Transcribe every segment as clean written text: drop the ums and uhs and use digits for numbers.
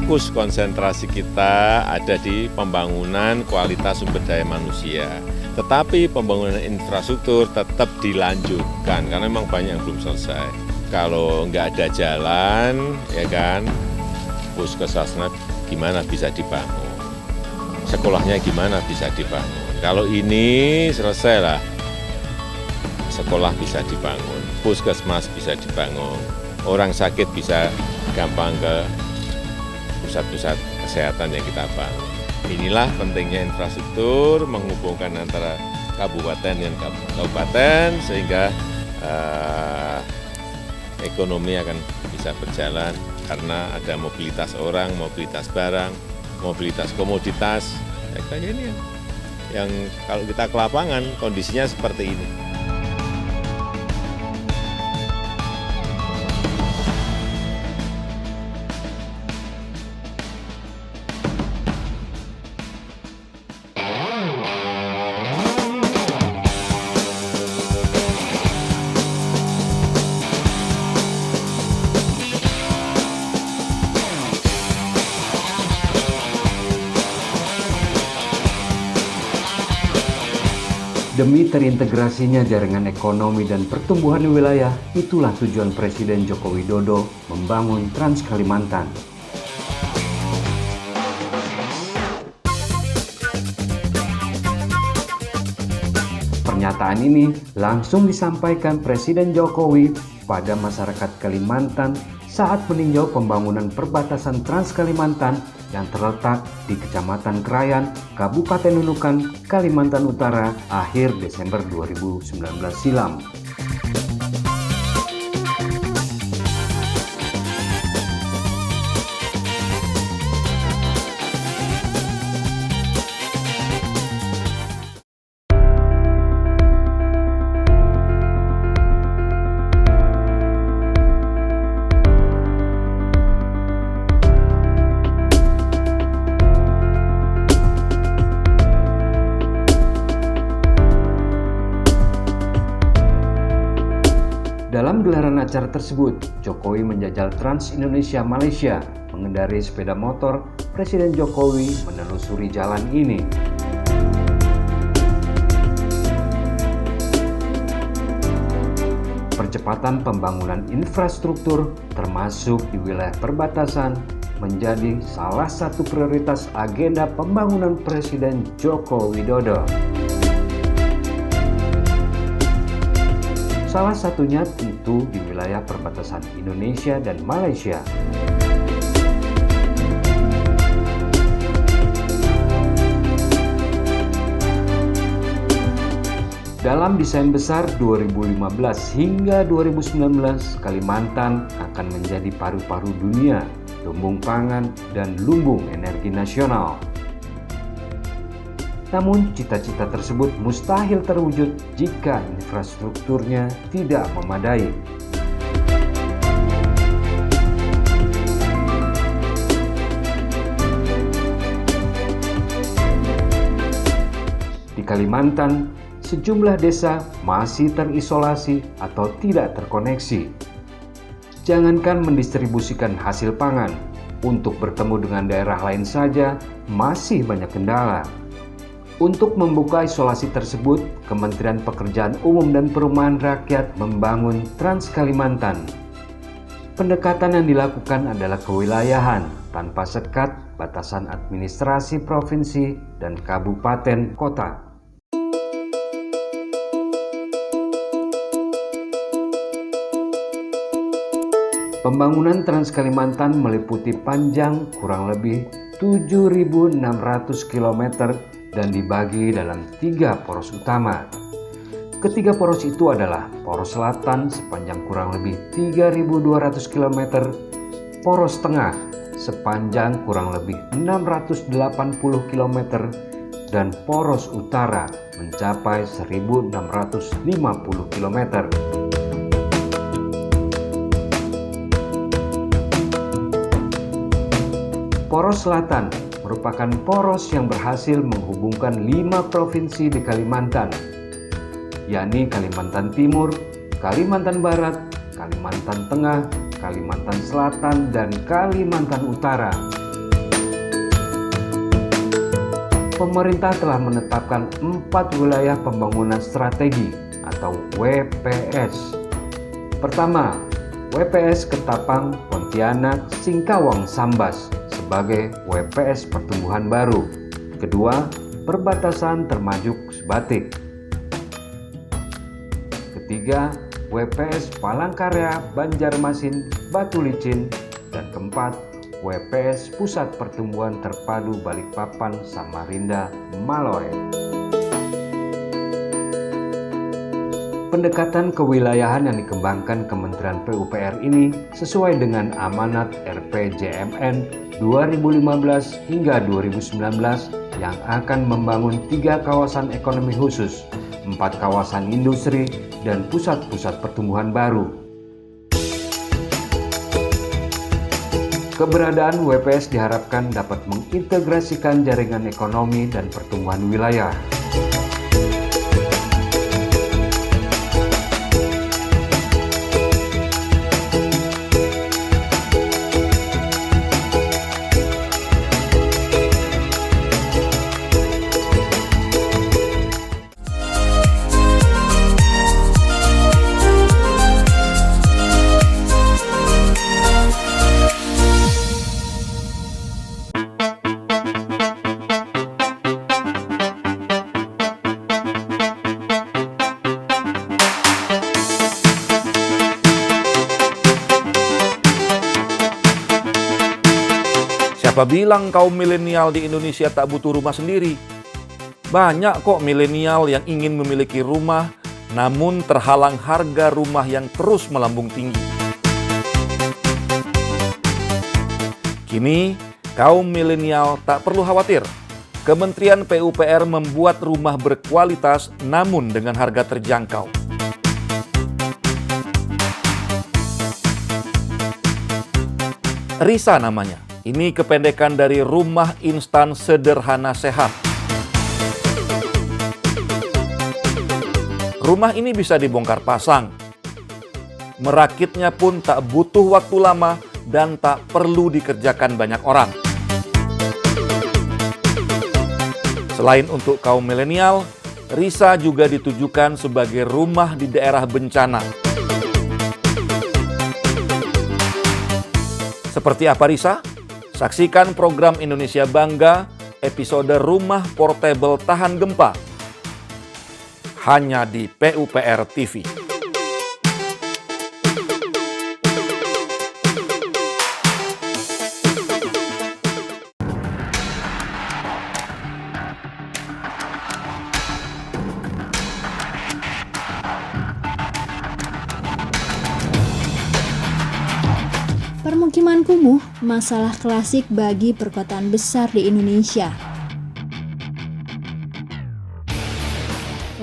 fokus konsentrasi kita ada di pembangunan kualitas sumber daya manusia. Tetapi pembangunan infrastruktur tetap dilanjutkan karena memang banyak yang belum selesai. Kalau nggak ada jalan, ya kan, puskesmasnya gimana bisa dibangun, sekolahnya gimana bisa dibangun. Kalau ini selesai lah, sekolah bisa dibangun, puskesmas bisa dibangun, orang sakit bisa gampang ke pusat-pusat kesehatan yang kita bangun. Inilah pentingnya infrastruktur menghubungkan antara kabupaten dan kabupaten sehingga ekonomi akan bisa berjalan karena ada mobilitas orang, mobilitas barang, mobilitas komoditas. Ya, kayak ini yang kalau kita ke lapangan kondisinya seperti ini. Demi terintegrasinya jaringan ekonomi dan pertumbuhan wilayah, itulah tujuan Presiden Joko Widodo membangun Trans Kalimantan. Pernyataan ini langsung disampaikan Presiden Jokowi pada masyarakat Kalimantan saat meninjau pembangunan perbatasan Trans Kalimantan yang terletak di Kecamatan Krayan, Kabupaten Nunukan, Kalimantan Utara akhir Desember 2019 silam. Dalam gelaran acara tersebut, Jokowi menjajal Trans Indonesia Malaysia. Mengendarai sepeda motor, Presiden Jokowi menelusuri jalan ini. Percepatan pembangunan infrastruktur, termasuk di wilayah perbatasan, menjadi salah satu prioritas agenda pembangunan Presiden Joko Widodo. Salah satunya tentu di wilayah perbatasan Indonesia dan Malaysia. Dalam desain besar 2015 hingga 2019, Kalimantan akan menjadi paru-paru dunia, lumbung pangan, dan lumbung energi nasional. Namun, cita-cita tersebut mustahil terwujud jika infrastrukturnya tidak memadai. Di Kalimantan, sejumlah desa masih terisolasi atau tidak terkoneksi. Jangankan mendistribusikan hasil pangan, untuk bertemu dengan daerah lain saja masih banyak kendala. Untuk membuka isolasi tersebut, Kementerian Pekerjaan Umum dan Perumahan Rakyat membangun Trans Kalimantan. Pendekatan yang dilakukan adalah kewilayahan tanpa sekat batasan administrasi provinsi dan kabupaten kota. Pembangunan Trans Kalimantan meliputi panjang kurang lebih 7.600 km dan dibagi dalam 3 poros utama. Ketiga poros itu adalah poros selatan sepanjang kurang lebih 3.200 km, poros tengah sepanjang kurang lebih 680 km, dan poros utara mencapai 1.650 km. Poros selatan merupakan poros yang berhasil menghubungkan 5 provinsi di Kalimantan, yakni Kalimantan Timur, Kalimantan Barat, Kalimantan Tengah, Kalimantan Selatan, dan Kalimantan Utara. pemerintah telah menetapkan 4 wilayah pembangunan strategi atau WPS. Pertama, WPS Ketapang, Pontianak, Singkawang, Sambas sebagai WPS pertumbuhan baru. Kedua, perbatasan Termajuk, Sebatik. Ketiga, WPS Palangkaraya, Banjarmasin, Batu Licin. Dan keempat, WPS Pusat Pertumbuhan Terpadu Balikpapan, Samarinda, Maloe. Pendekatan kewilayahan yang dikembangkan Kementerian PUPR ini sesuai dengan amanat RPJMN 2015 hingga 2019 yang akan membangun 3 kawasan ekonomi khusus, 4 kawasan industri, dan pusat-pusat pertumbuhan baru. Keberadaan WPS diharapkan dapat mengintegrasikan jaringan ekonomi dan pertumbuhan wilayah. Siapa bilang kaum milenial di Indonesia tak butuh rumah sendiri? Banyak kok milenial yang ingin memiliki rumah, namun terhalang harga rumah yang terus melambung tinggi. Kini, kaum milenial tak perlu khawatir. Kementerian PUPR membuat rumah berkualitas namun dengan harga terjangkau. RISA namanya. Ini kependekan dari Rumah Instan Sederhana Sehat. Rumah ini bisa dibongkar pasang. Merakitnya pun tak butuh waktu lama dan tak perlu dikerjakan banyak orang. Selain untuk kaum milenial, RISA juga ditujukan sebagai rumah di daerah bencana. Seperti apa RISA? Saksikan program Indonesia Bangga, episode Rumah Portable Tahan Gempa. Hanya di PUPR TV. Permukiman kumuh, masalah klasik bagi perkotaan besar di Indonesia.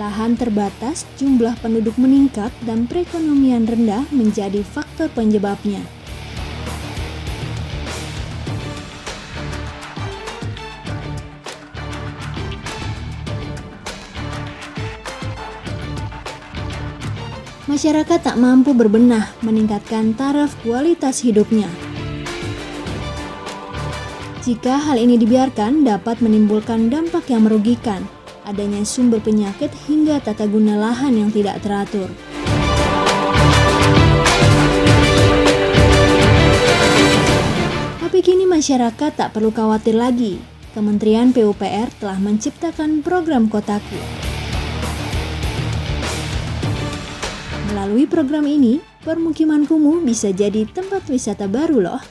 Lahan terbatas, jumlah penduduk meningkat, dan perekonomian rendah menjadi faktor penyebabnya. Masyarakat tak mampu berbenah meningkatkan taraf kualitas hidupnya. Jika hal ini dibiarkan dapat menimbulkan dampak yang merugikan, adanya sumber penyakit hingga tata guna lahan yang tidak teratur. Tapi kini masyarakat tak perlu khawatir lagi. Kementerian PUPR telah menciptakan program Kotaku. Melalui program ini, permukiman kumuh bisa jadi tempat wisata baru loh.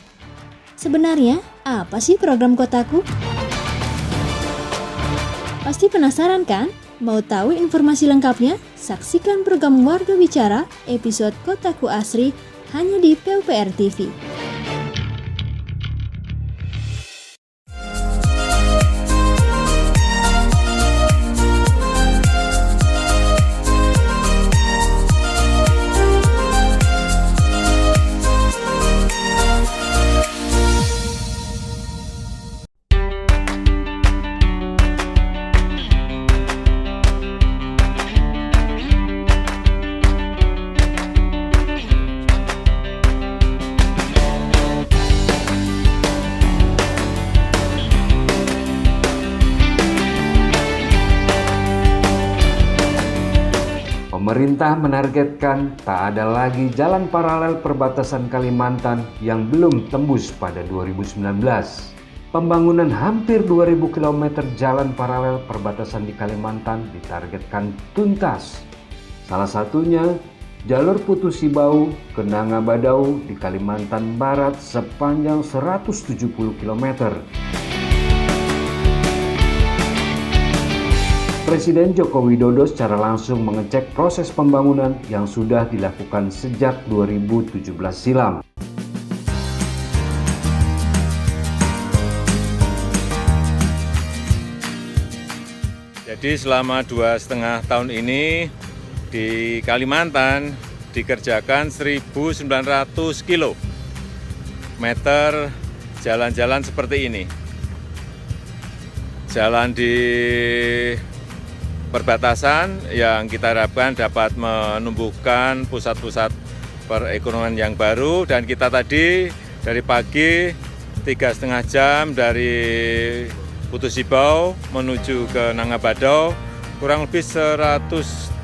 Sebenarnya, apa sih program Kotaku? Pasti penasaran kan? Mau tahu informasi lengkapnya? Saksikan program Warga Bicara episode Kotaku Asri hanya di PUPR TV. Pemerintah menargetkan tak ada lagi jalan paralel perbatasan Kalimantan yang belum tembus pada 2019. Pembangunan hampir 2.000 km jalan paralel perbatasan di Kalimantan ditargetkan tuntas. Salah satunya jalur Putus Sibau ke Nangabadau di Kalimantan Barat sepanjang 170 km. Presiden Joko Widodo secara langsung mengecek proses pembangunan yang sudah dilakukan sejak 2017 silam. Jadi selama 2,5 tahun ini di Kalimantan dikerjakan 1.900 kilometer jalan-jalan seperti ini. Jalan di perbatasan yang kita harapkan dapat menumbuhkan pusat-pusat perekonomian yang baru, dan kita tadi dari pagi 3,5 jam dari Putus Sibau menuju ke Nangabadau kurang lebih 170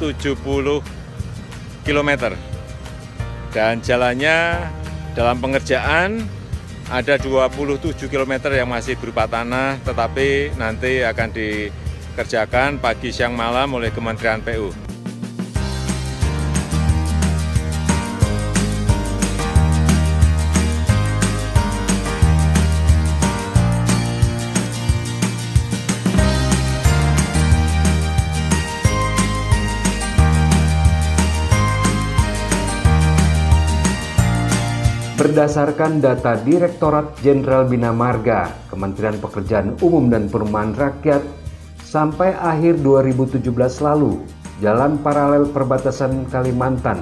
km, dan jalannya dalam pengerjaan ada 27 km yang masih berupa tanah, tetapi nanti akan dikerjakan pagi, siang, malam oleh Kementerian PU. Berdasarkan data Direktorat Jenderal Bina Marga, Kementerian Pekerjaan Umum dan Perumahan Rakyat, sampai akhir 2017 lalu, jalan paralel perbatasan Kalimantan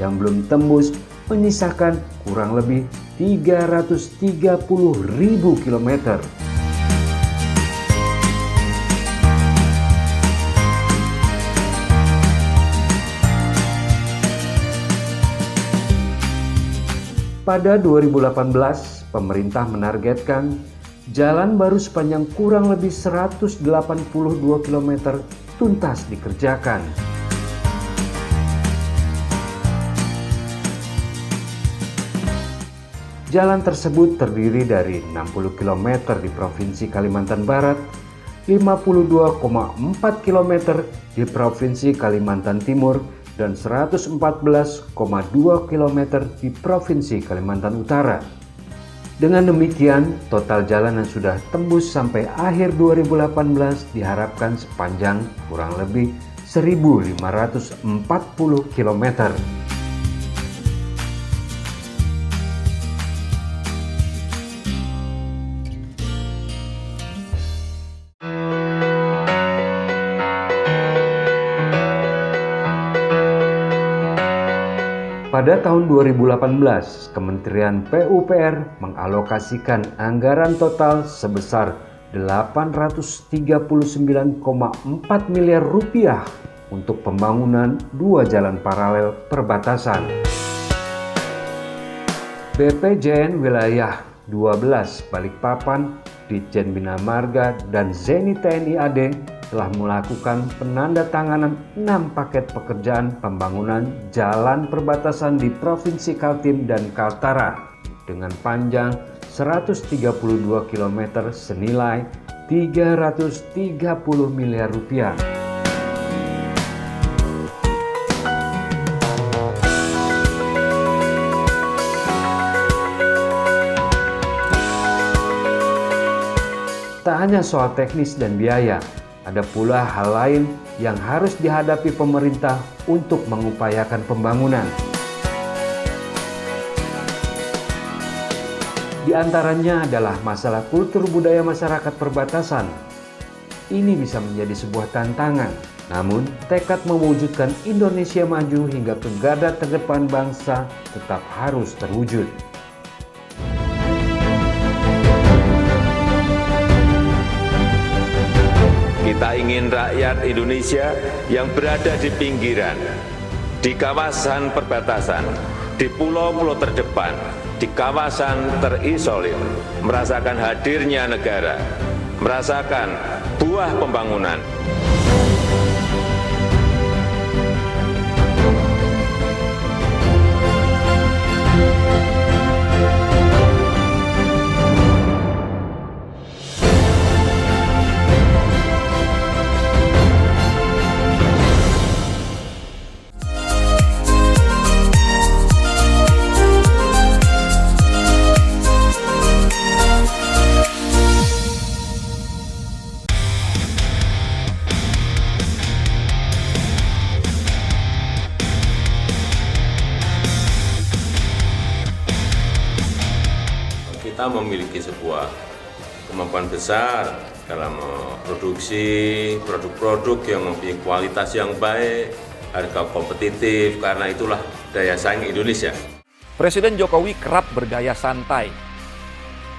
yang belum tembus menyisakan kurang lebih 330.000 kilometer. Pada 2018, pemerintah menargetkan jalan baru sepanjang kurang lebih 182 km tuntas dikerjakan. Jalan tersebut terdiri dari 60 km di Provinsi Kalimantan Barat, 52,4 km di Provinsi Kalimantan Timur, dan 114,2 km di Provinsi Kalimantan Utara. Dengan demikian, total jalan yang sudah tembus sampai akhir 2018 diharapkan sepanjang kurang lebih 1.540 km. Pada tahun 2018, Kementerian PUPR mengalokasikan anggaran total sebesar 839,4 miliar rupiah untuk pembangunan 2 jalan paralel perbatasan. BPJN Wilayah 12 Balikpapan, Ditjen Bina Marga, dan Zeni TNI AD telah melakukan penandatanganan 6 paket pekerjaan pembangunan jalan perbatasan di Provinsi Kaltim dan Kaltara dengan panjang 132 km senilai 330 miliar rupiah. Tak hanya soal teknis dan biaya, ada pula hal lain yang harus dihadapi pemerintah untuk mengupayakan pembangunan. Di antaranya adalah masalah kultur budaya masyarakat perbatasan. Ini bisa menjadi sebuah tantangan, namun tekad mewujudkan Indonesia maju hingga ke garda terdepan bangsa tetap harus terwujud. Kita ingin rakyat Indonesia yang berada di pinggiran, di kawasan perbatasan, di pulau-pulau terdepan, di kawasan terisolir, merasakan hadirnya negara, merasakan buah pembangunan. kita memiliki sebuah kemampuan besar dalam produksi produk-produk yang mempunyai kualitas yang baik, harga kompetitif, karena itulah daya saing Indonesia. Presiden Jokowi kerap bergaya santai.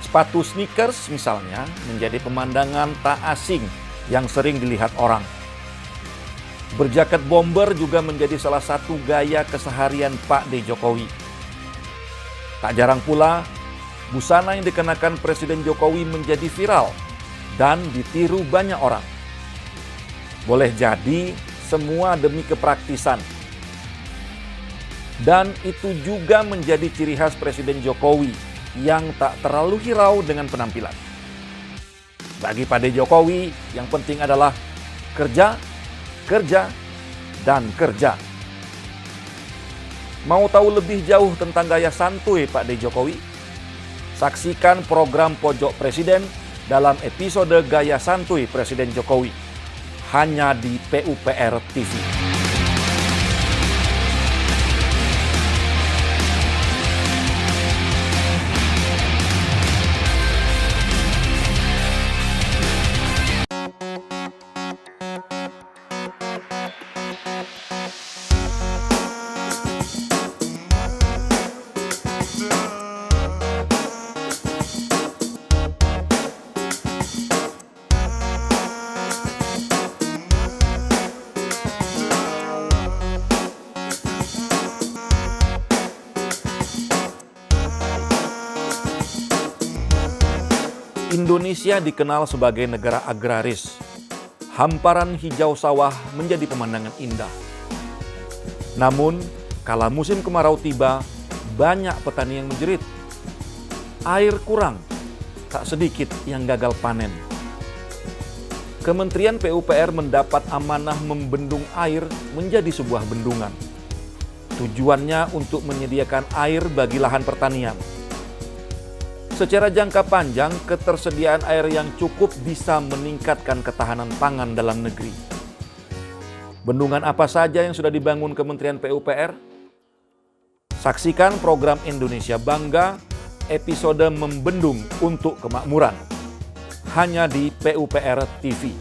Sepatu sneakers misalnya menjadi pemandangan tak asing yang sering dilihat orang. Berjaket bomber juga menjadi salah satu gaya keseharian Pak D. Jokowi. Tak jarang pula, busana yang dikenakan Presiden Jokowi menjadi viral dan ditiru banyak orang. Boleh jadi semua demi kepraktisan. Dan itu juga menjadi ciri khas Presiden Jokowi yang tak terlalu hirau dengan penampilan. Bagi Pak D. Jokowi, yang penting adalah kerja, kerja, dan kerja. Mau tahu lebih jauh tentang gaya santuy Pak D. Jokowi? Saksikan program Pojok Presiden dalam episode Gaya Santuy Presiden Jokowi, hanya di PUPR TV. Indonesia dikenal sebagai negara agraris. Hamparan hijau sawah menjadi pemandangan indah. Namun, kala musim kemarau tiba, banyak petani yang menjerit. Air kurang, tak sedikit yang gagal panen. Kementerian PUPR mendapat amanah membendung air menjadi sebuah bendungan. Tujuannya untuk menyediakan air bagi lahan pertanian. Secara jangka panjang, ketersediaan air yang cukup bisa meningkatkan ketahanan pangan dalam negeri. Bendungan apa saja yang sudah dibangun Kementerian PUPR? Saksikan program Indonesia Bangga, episode Membendung untuk Kemakmuran, hanya di PUPR TV.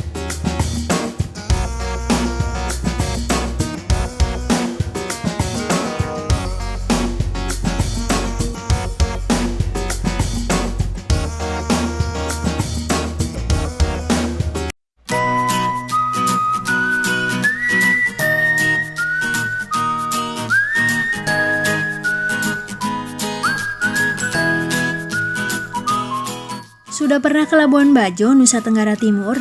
Sudah pernah ke Labuan Bajo, Nusa Tenggara Timur?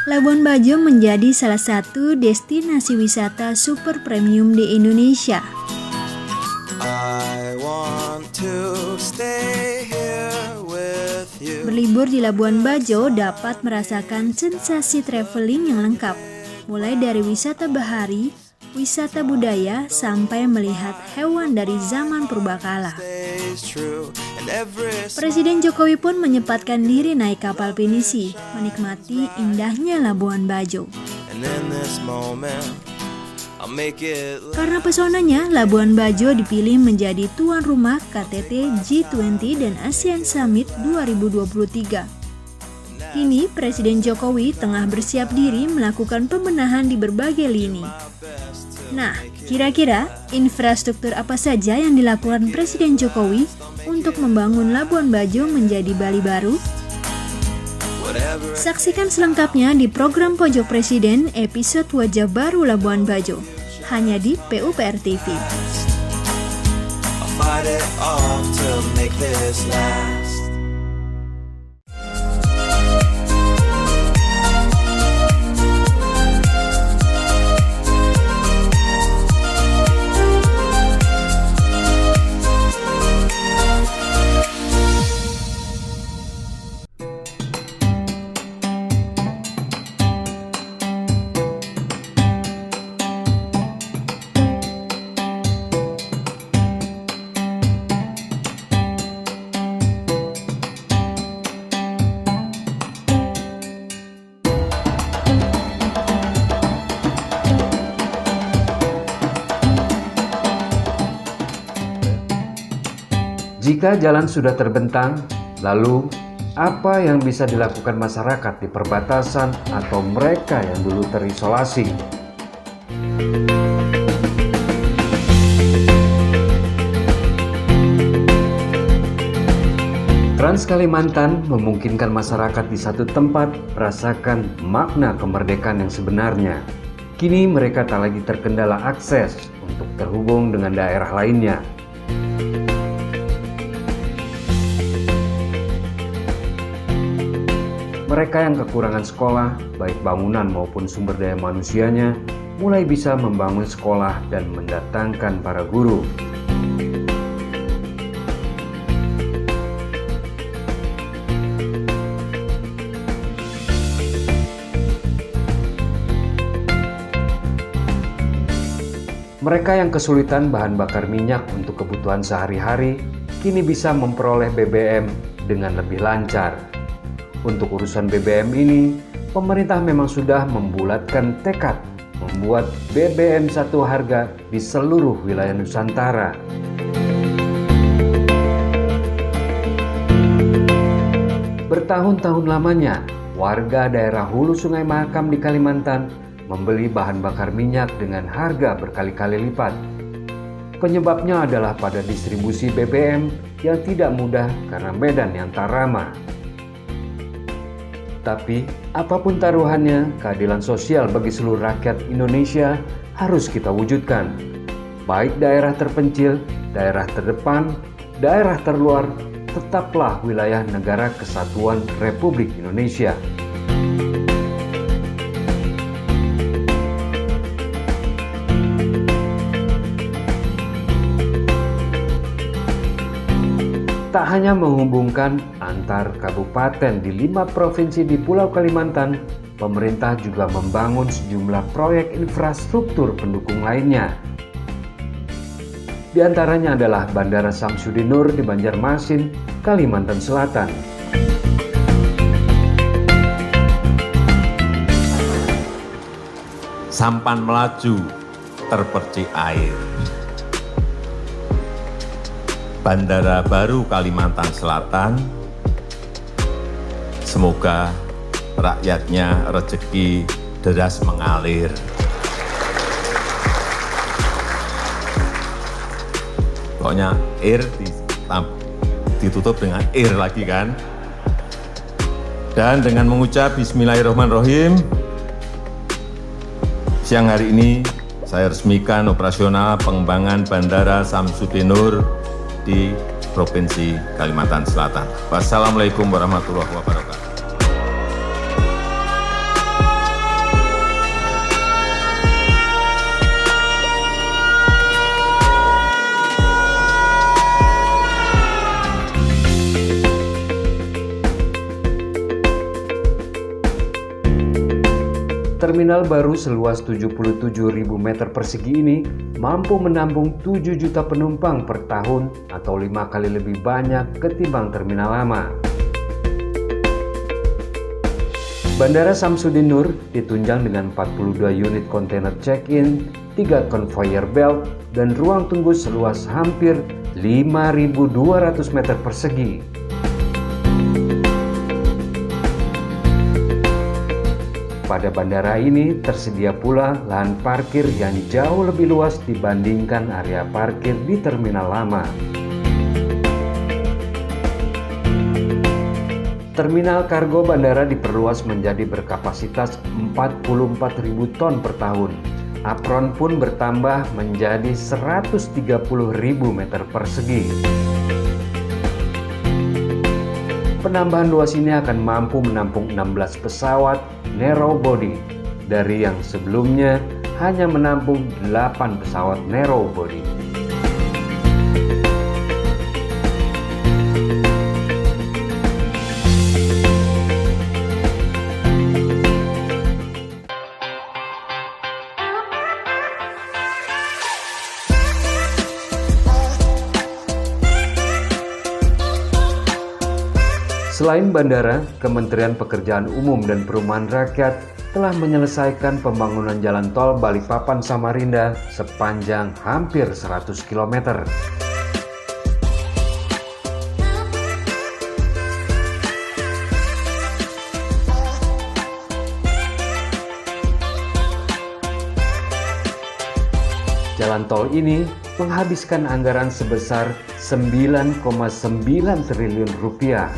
Labuan Bajo menjadi salah satu destinasi wisata super premium di Indonesia. Berlibur di Labuan Bajo dapat merasakan sensasi traveling yang lengkap, mulai dari wisata bahari, wisata budaya, sampai melihat hewan dari zaman purbakala. Presiden Jokowi pun menyempatkan diri naik kapal pinisi, menikmati indahnya Labuan Bajo. Karena pesonanya, Labuan Bajo dipilih menjadi tuan rumah KTT G20 dan ASEAN Summit 2023. Kini, Presiden Jokowi tengah bersiap diri melakukan pembenahan di berbagai lini. Nah, kira-kira infrastruktur apa saja yang dilakukan Presiden Jokowi untuk membangun Labuan Bajo menjadi Bali baru? Saksikan selengkapnya di program Pojok Presiden episode Wajah Baru Labuan Bajo, hanya di PUPR TV. Jika jalan sudah terbentang, lalu apa yang bisa dilakukan masyarakat di perbatasan atau mereka yang dulu terisolasi? Trans Kalimantan memungkinkan masyarakat di satu tempat merasakan makna kemerdekaan yang sebenarnya. Kini mereka tak lagi terkendala akses untuk terhubung dengan daerah lainnya. Mereka yang kekurangan sekolah, baik bangunan maupun sumber daya manusianya, mulai bisa membangun sekolah dan mendatangkan para guru. Mereka yang kesulitan bahan bakar minyak untuk kebutuhan sehari-hari, kini bisa memperoleh BBM dengan lebih lancar. Untuk urusan BBM ini, pemerintah memang sudah membulatkan tekad membuat BBM satu harga di seluruh wilayah Nusantara. Bertahun-tahun lamanya, warga daerah Hulu Sungai Mahakam di Kalimantan membeli bahan bakar minyak dengan harga berkali-kali lipat. Penyebabnya adalah pada distribusi BBM yang tidak mudah karena medan yang tak ramah. Tapi, apapun taruhannya, keadilan sosial bagi seluruh rakyat Indonesia harus kita wujudkan. Baik daerah terpencil, daerah terdepan, daerah terluar, tetaplah wilayah Negara Kesatuan Republik Indonesia. Tak hanya menghubungkan antar kabupaten di 5 provinsi di Pulau Kalimantan, pemerintah juga membangun sejumlah proyek infrastruktur pendukung lainnya. Di antaranya adalah Bandara Samsudin Nur di Banjarmasin, Kalimantan Selatan. Sampan melaju terpercik air. Bandara baru Kalimantan Selatan, semoga rakyatnya rezeki deras mengalir. Pokoknya air ditutup dengan air lagi kan. Dan dengan mengucap Bismillahirrahmanirrahim, siang hari ini saya resmikan operasional pengembangan Bandara Samsudin Nur di Provinsi Kalimantan Selatan. Wassalamualaikum warahmatullahi wabarakatuh. Terminal baru seluas 77.000 meter persegi ini mampu menampung 7 juta penumpang per tahun atau 5 kali lebih banyak ketimbang terminal lama. Bandara Samsudin Nur ditunjang dengan 42 unit kontainer check-in, 3 conveyor belt, dan ruang tunggu seluas hampir 5.200 meter persegi. Pada bandara ini tersedia pula lahan parkir yang jauh lebih luas dibandingkan area parkir di terminal lama. Terminal kargo bandara diperluas menjadi berkapasitas 44.000 ton per tahun. Apron pun bertambah menjadi 130.000 meter persegi. Penambahan luas ini akan mampu menampung 16 pesawat narrow body dari yang sebelumnya hanya menampung 8 pesawat narrow body. Selain bandara, Kementerian Pekerjaan Umum dan Perumahan Rakyat telah menyelesaikan pembangunan jalan tol Balikpapan Samarinda sepanjang hampir 100 km. Jalan tol ini menghabiskan anggaran sebesar 9,9 triliun rupiah.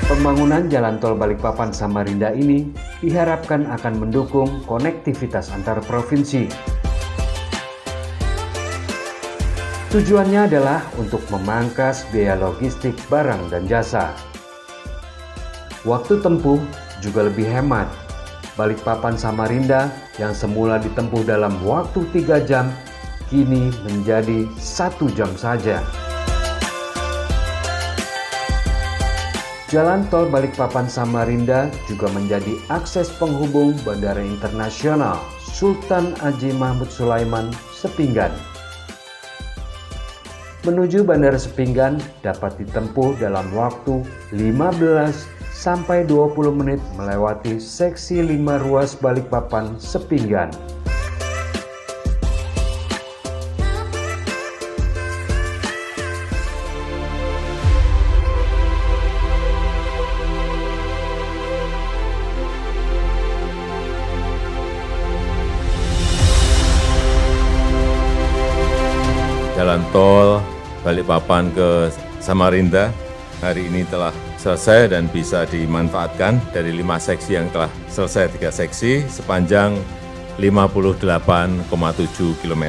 Pembangunan jalan tol Balikpapan Samarinda ini diharapkan akan mendukung konektivitas antar provinsi. Tujuannya adalah untuk memangkas biaya logistik barang dan jasa. Waktu tempuh juga lebih hemat. Balikpapan Samarinda yang semula ditempuh dalam waktu 3 jam, kini menjadi 1 jam saja. Jalan tol Balikpapan Samarinda juga menjadi akses penghubung Bandara Internasional Sultan Haji Mahmud Sulaiman Sepinggan. Menuju Bandara Sepinggan dapat ditempuh dalam waktu 15 sampai 20 menit melewati seksi 5 ruas Balikpapan Sepinggan. Jalan tol Balikpapan ke Samarinda hari ini telah selesai dan bisa dimanfaatkan dari 5 seksi yang telah selesai 3 seksi sepanjang 58,7 km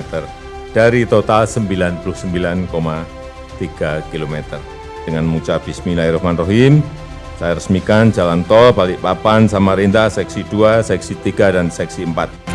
dari total 99,3 km. Dengan mengucap Bismillahirrahmanirrahim, saya resmikan jalan tol Balikpapan Samarinda seksi 2, seksi 3, dan seksi 4.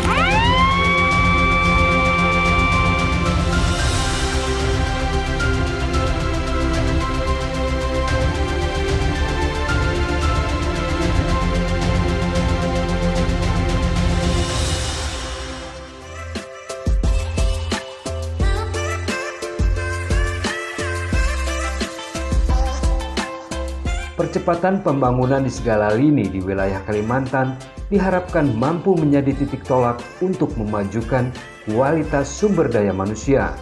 Percepatan pembangunan di segala lini di wilayah Kalimantan diharapkan mampu menjadi titik tolak untuk memajukan kualitas sumber daya manusia.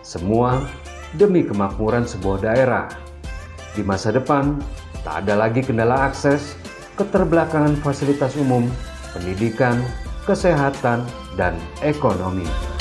Semua demi kemakmuran sebuah daerah. Di masa depan, tak ada lagi kendala akses, keterbelakangan fasilitas umum, pendidikan, kesehatan, dan ekonomi.